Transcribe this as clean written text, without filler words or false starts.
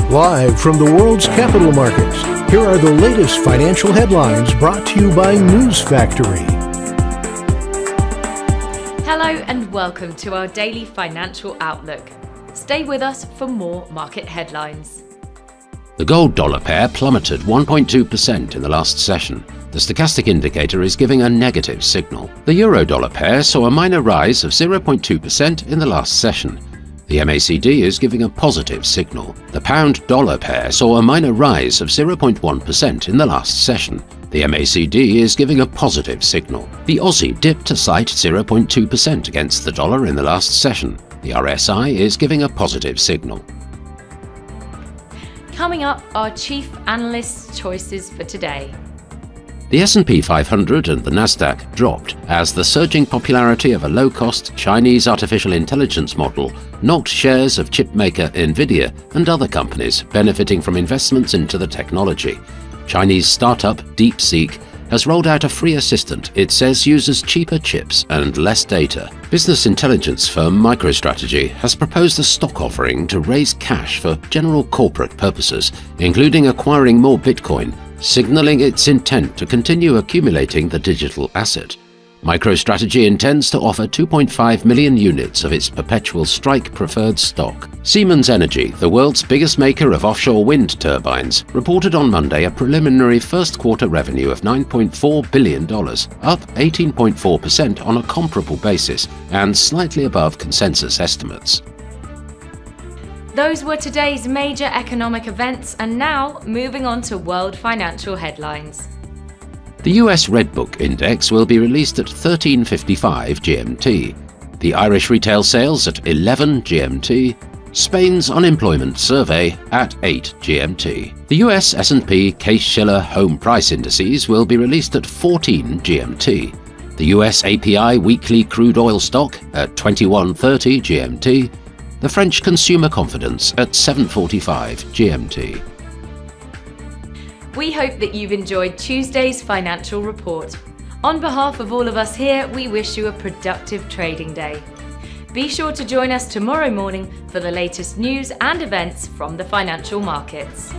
Live from the world's capital markets, here are the latest financial headlines brought to you by News Factory. Hello and welcome to our daily financial outlook. Stay with us for more market headlines. The gold-dollar pair plummeted 1.2% in the last session. The stochastic indicator is giving a negative signal. The euro-dollar pair saw a minor rise of 0.2% in the last session. The MACD is giving a positive signal. The pound-dollar pair saw a minor rise of 0.1% in the last session. The MACD is giving a positive signal. The Aussie dipped to cite 0.2% against the dollar in the last session. The RSI is giving a positive signal. Coming up, our chief analyst's choices for today. The S&P 500 and the Nasdaq dropped as the surging popularity of a low-cost Chinese artificial intelligence model knocked shares of chipmaker Nvidia and other companies benefiting from investments into the technology. Chinese startup DeepSeek has rolled out a free assistant it says uses cheaper chips and less data. Business intelligence firm MicroStrategy has proposed a stock offering to raise cash for general corporate purposes, including acquiring more Bitcoin, signaling its intent to continue accumulating the digital asset. MicroStrategy intends to offer 2.5 million units of its perpetual strike preferred stock. Siemens Energy, the world's biggest maker of offshore wind turbines, reported on Monday a preliminary first-quarter revenue of $9.4 billion, up 18.4% on a comparable basis and slightly above consensus estimates. Those were today's major economic events, and now moving on to world financial headlines. The US Red Book Index will be released at 13:55 GMT, the Irish retail sales at 11 GMT, Spain's unemployment survey at 8 GMT. The US S&P Case-Shiller Home Price Indices will be released at 14 GMT, the US API weekly crude oil stock at 21:30 GMT, the French consumer confidence at 7:45 GMT. We hope that you've enjoyed Tuesday's financial report. On behalf of all of us here, we wish you a productive trading day. Be sure to join us tomorrow morning for the latest news and events from the financial markets.